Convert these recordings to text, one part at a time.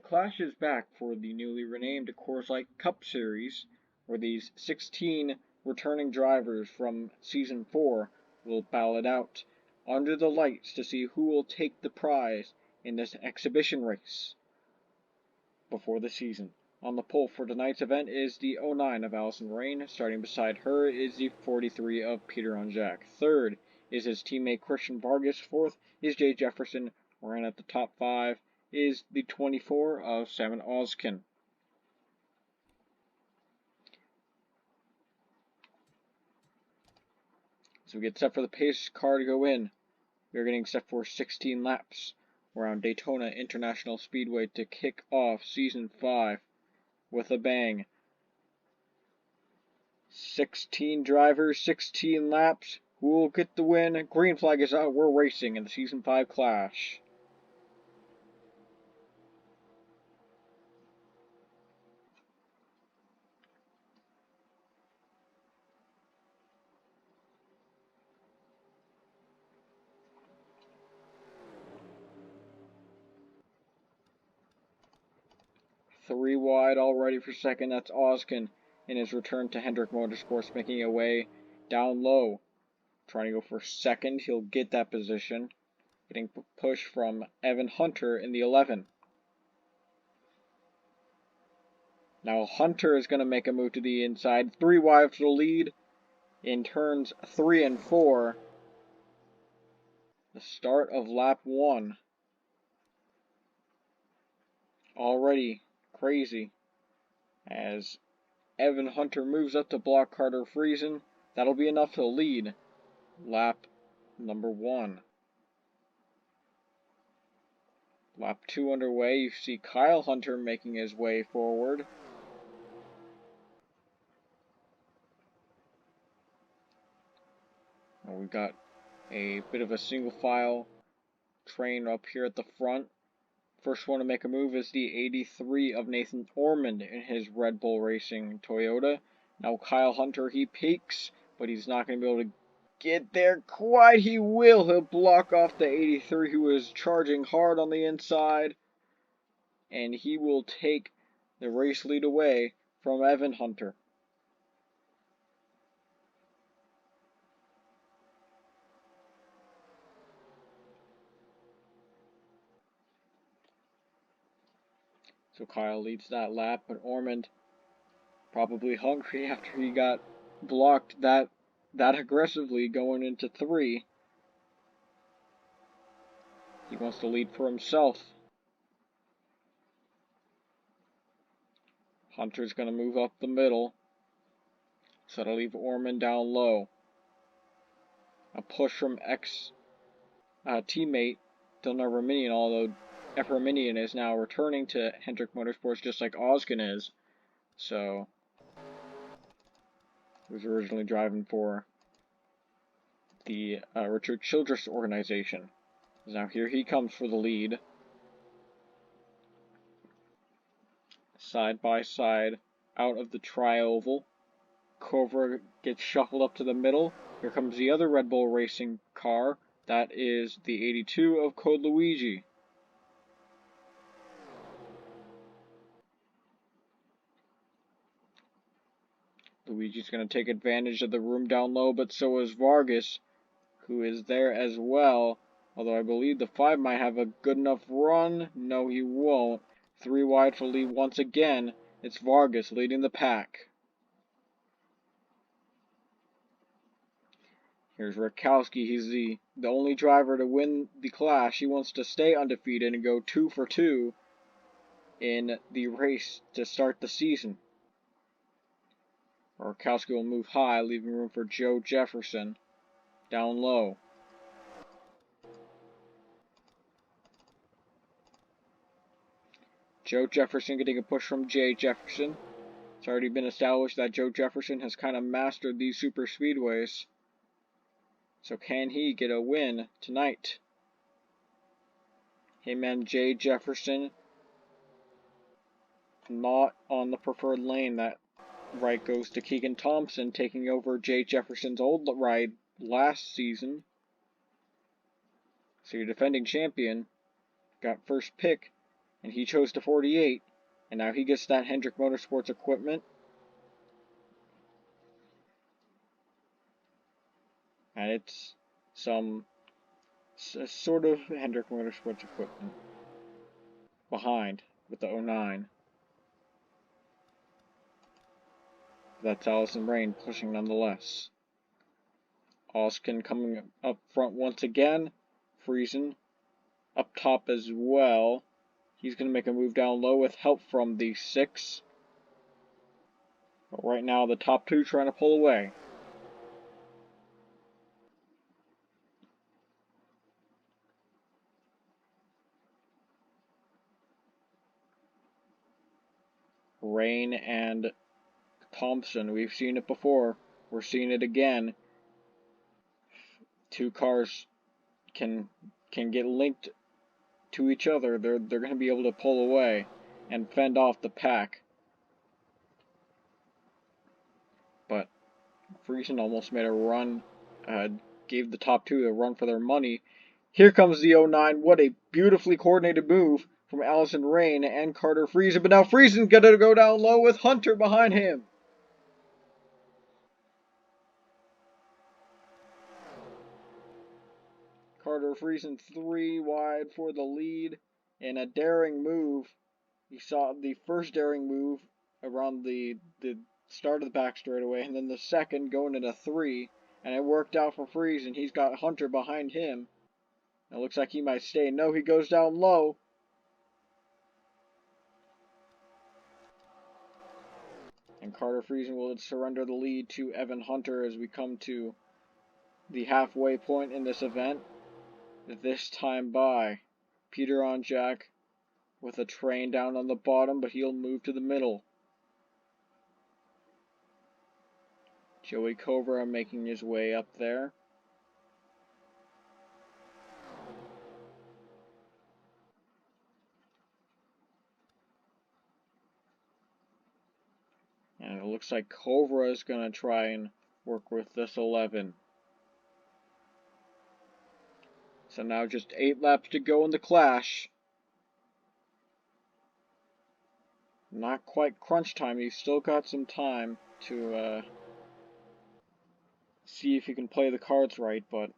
Clash is back for the newly renamed Coors Light Cup Series, where these 16 returning drivers from Season 4 will battle it out under the lights to see who will take the prize in this exhibition race before the season. On the pole for tonight's event is the 09 of Allison Rain. Starting beside her is the 43 of Peter Onjak. Third is his teammate Christian Vargas. Fourth is Jay Jefferson. Ran at the top 5 is the 24 of Sam Oskin. So we get set for the pace car to go in. We're getting set for 16 laps around Daytona International Speedway to kick off Season 5 with a bang. 16 drivers, 16 laps. Who will get the win? Green flag is out. We're racing in the Season 5 Clash. Three wide already for second. That's Oskin in his return to Hendrick Motorsports, making a way down low. Trying to go for second. He'll get that position. Getting pushed from Evan Hunter in the 11. Now Hunter is going to make a move to the inside. 3 wide for the lead in turns 3 and 4. The start of lap 1. Already crazy as Evan Hunter moves up to block Carter Friesen. That'll be enough to lead lap number 1. Lap 2 underway. You see Kyle Hunter making his way forward. Well, we've got a bit of a single file train up here at the front. First one to make a move is the 83 of Nathan Ormond in his Red Bull Racing Toyota. Now Kyle Hunter, he peaks, but he's not going to be able to get there quite. He will. He'll block off the 83 who is charging hard on the inside. And he will take the race lead away from Evan Hunter. So Kyle leads that lap, but Ormond probably hungry after he got blocked that aggressively going into 3. He wants to lead for himself. Hunter's going to move up the middle, so that'll leave Ormond down low. A push from ex-teammate Dylan Arminian, although Arminian is now returning to Hendrick Motorsports just like Oskin is. So, he was originally driving for the Richard Childress organization. Now here he comes for the lead. Side by side out of the tri-oval. Cobra gets shuffled up to the middle. Here comes the other Red Bull Racing car. That is the 82 of Code Luigi. Luigi's going to take advantage of the room down low, but so is Vargas, who is there as well. Although I believe the 5 might have a good enough run. No, he won't. 3 wide for lead once again. It's Vargas leading the pack. Here's Rakowski. He's the only driver to win the Clash. He wants to stay undefeated and go 2 for 2 in the race to start the season. Rakowski will move high, leaving room for Joe Jefferson down low. Joe Jefferson getting a push from Jay Jefferson. It's already been established that Joe Jefferson has kind of mastered these super speedways. So can he get a win tonight? Him and Jay Jefferson not on the preferred lane. That right goes to Keegan Thompson, taking over Jay Jefferson's old ride last season. So your defending champion got first pick and he chose the 48, and now he gets that Hendrick Motorsports equipment. And it's some sort of Hendrick Motorsports equipment behind with the 09. That's Allison Rain pushing nonetheless. Oskin coming up front once again. Friesen up top as well. He's going to make a move down low with help from the 6. But right now the top 2 trying to pull away. Rain and Thompson, we've seen it before. We're seeing it again. 2 cars can get linked to each other. They're going to be able to pull away and fend off the pack. But Friesen almost made a run, gave the top 2 a run for their money. Here comes the 09. What a beautifully coordinated move from Allison Rain and Carter Friesen. But now Friesen's going to go down low with Hunter behind him. Carter Friesen 3 wide for the lead in a daring move. You saw the first daring move around the start of the back straightaway, and then the second going into 3, and it worked out for Friesen. He's got Hunter behind him. It looks like he might stay. No, he goes down low. And Carter Friesen will surrender the lead to Evan Hunter as we come to the halfway point in this event. This time by Peter Onjak with a train down on the bottom, but he'll move to the middle. Joey Cobra making his way up there. And it looks like Cobra is going to try and work with this 11. So now just 8 laps to go in the clash. Not quite crunch time. He's still got some time to see if he can play the cards right, but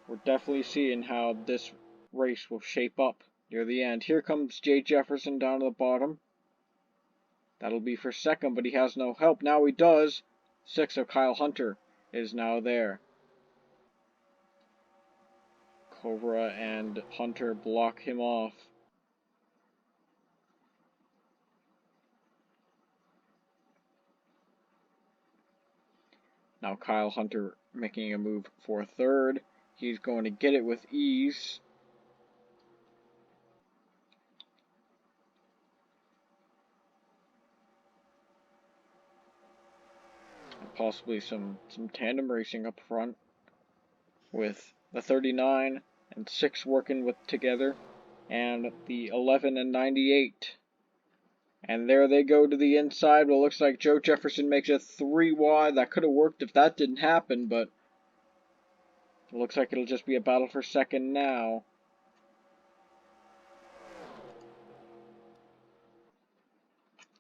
we're definitely seeing how this race will shape up near the end. Here comes Jay Jefferson down to the bottom. That'll be for second, but he has no help. Now he does. 6 of Kyle Hunter is now there. Cobra and Hunter block him off. Now Kyle Hunter making a move for third. He's going to get it with ease. And possibly some tandem racing up front with the 39 and 6 working together, and the 11 and 98. And there they go to the inside. Well, it looks like Joe Jefferson makes it 3 wide. That could have worked if that didn't happen, but it looks like it'll just be a battle for second now.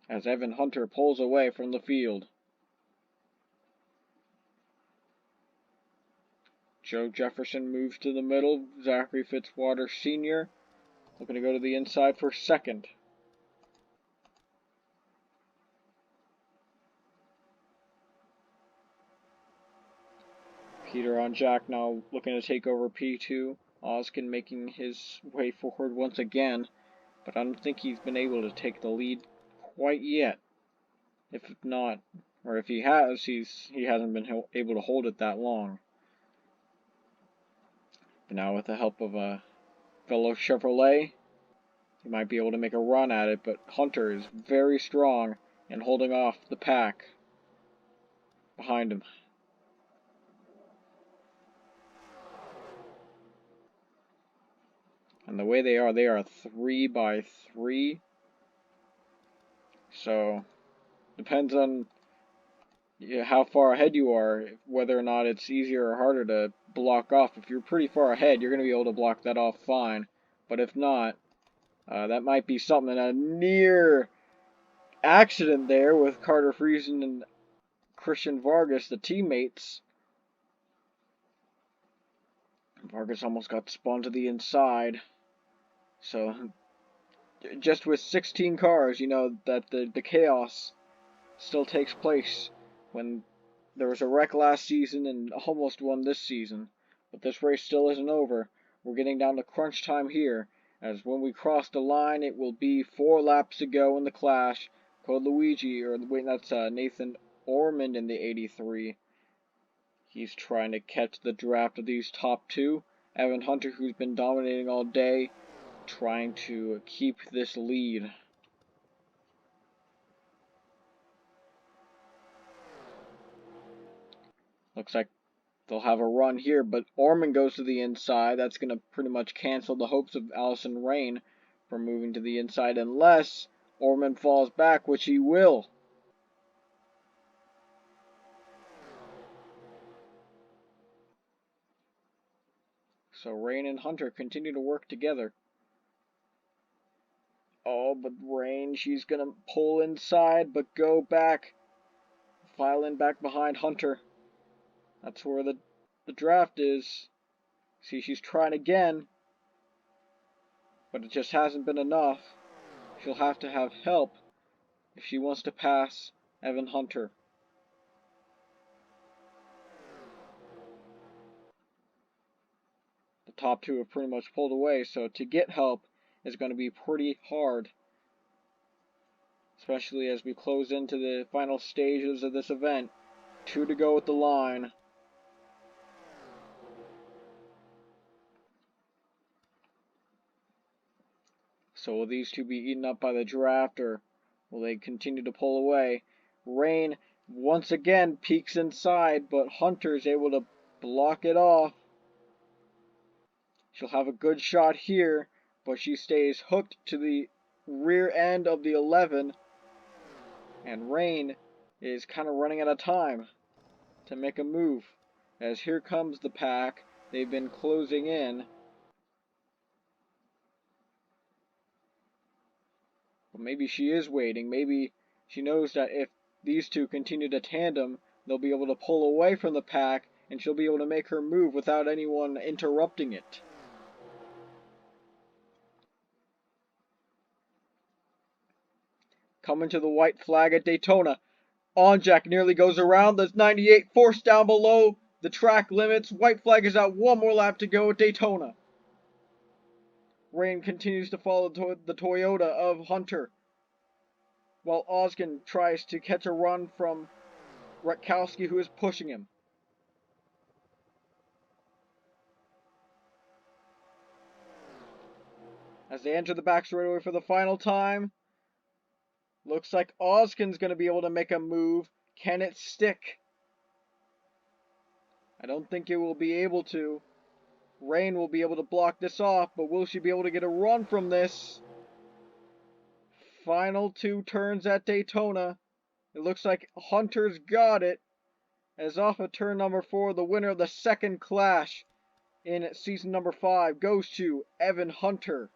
As Evan Hunter pulls away from the field. Joe Jefferson moves to the middle. Zachary Fitzwater Sr. looking to go to the inside for second. Peter Onjak now looking to take over P2. Oskin making his way forward once again, but I don't think he's been able to take the lead quite yet. If not, or if he has, he hasn't been able to hold it that long. But now with the help of a fellow Chevrolet, he might be able to make a run at it, but Hunter is very strong and holding off the pack behind him. And the way they are 3 by 3. So, depends on how far ahead you are, whether or not it's easier or harder to block off. If you're pretty far ahead, you're going to be able to block that off fine. But if not, that might be something. A near accident there with Carter Friesen and Christian Vargas, the teammates. Vargas almost got spun to the inside. So just with 16 cars, you know that the chaos still takes place when there was a wreck last season and almost one this season. But this race still isn't over. We're getting down to crunch time here, as when we cross the line, it will be 4 laps to go in the clash. Code Luigi, or wait, that's Nathan Ormond in the 83. He's trying to catch the draft of these top two. Evan Hunter, who's been dominating all day, trying to keep this lead. Looks like they'll have a run here, but Ormond goes to the inside. That's going to pretty much cancel the hopes of Allison Rain from moving to the inside unless Ormond falls back, which he will. So Rain and Hunter continue to work together. Oh, but Rain, she's going to pull inside, but go back. File in back behind Hunter. That's where the draft is. See, she's trying again, but it just hasn't been enough. She'll have to have help if she wants to pass Evan Hunter. The top two have pretty much pulled away, so to get help is going to be pretty hard, especially as we close into the final stages of this event. 2 to go at the line. So will these two be eaten up by the draft, or will they continue to pull away? Rain once again peeks inside, but Hunter is able to block it off. She'll have a good shot here, but she stays hooked to the rear end of the 11, and Rain is kind of running out of time to make a move, as here comes the pack. They've been closing in. But maybe she is waiting. Maybe she knows that if these two continue to tandem, they'll be able to pull away from the pack, and she'll be able to make her move without anyone interrupting it. Coming to the white flag at Daytona. Onjack nearly goes around. There's 98 forced down below the track limits. White flag is out. 1 more lap to go at Daytona. Rain continues to follow the Toyota of Hunter, while Oskin tries to catch a run from Rutkowski, who is pushing him. As they enter the back straightaway for the final time, looks like Oskin's going to be able to make a move. Can it stick? I don't think it will be able to. Rain will be able to block this off, but will she be able to get a run from this? Final 2 turns at Daytona. It looks like Hunter's got it. As off of turn number 4, the winner of the second clash in season number 5 goes to Evan Hunter.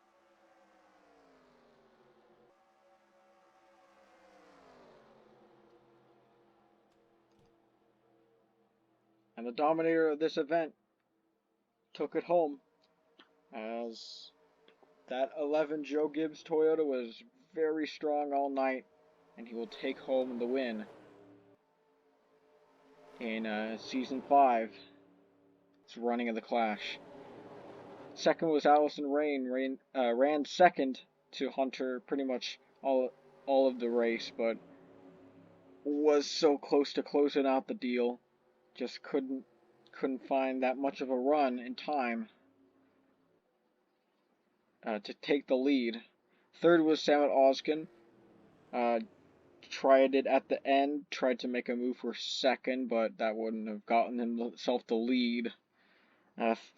And the dominator of this event took it home, as that 11 Joe Gibbs Toyota was very strong all night, and he will take home the win in season 5. It's running of the Clash. Second was Allison Rain. Ran second to Hunter pretty much all of the race, but was so close to closing out the deal. Just couldn't find that much of a run in time to take the lead. Third was Samet Oskin. Tried it at the end, tried to make a move for second, but that wouldn't have gotten himself the lead.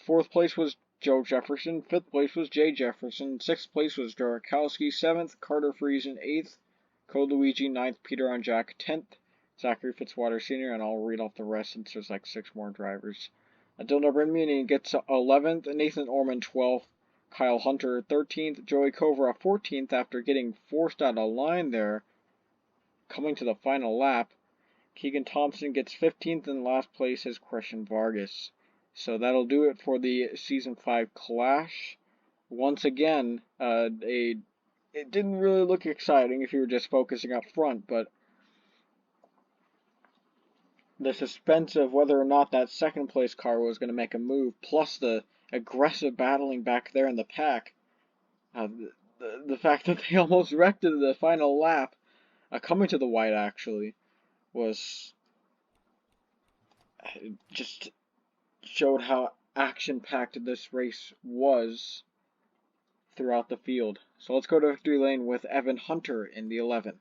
Fourth place was Joe Jefferson. Fifth place was Jay Jefferson. Sixth place was Dorakowski. Seventh, Carter Friesen. Eighth, Code Luigi. Ninth, Peter Onjack. 10th, Zachary Fitzwater Sr., and I'll read off the rest since there's like 6 more drivers. Dylan Brimini gets 11th, Nathan Ormond 12th, Kyle Hunter 13th, Joey Covera 14th after getting forced out of line there, coming to the final lap. Keegan Thompson gets 15th, and last place is Christian Vargas. So that'll do it for the Season 5 Clash. Once again, it didn't really look exciting if you were just focusing up front, but the suspense of whether or not that second place car was going to make a move, plus the aggressive battling back there in the pack, the fact that they almost wrecked it in the final lap, coming to the white actually, was just showed how action-packed this race was throughout the field. So let's go to victory lane with Evan Hunter in the 11.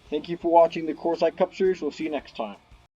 Thank you for watching the Coors Light Cup Series. We'll see you next time.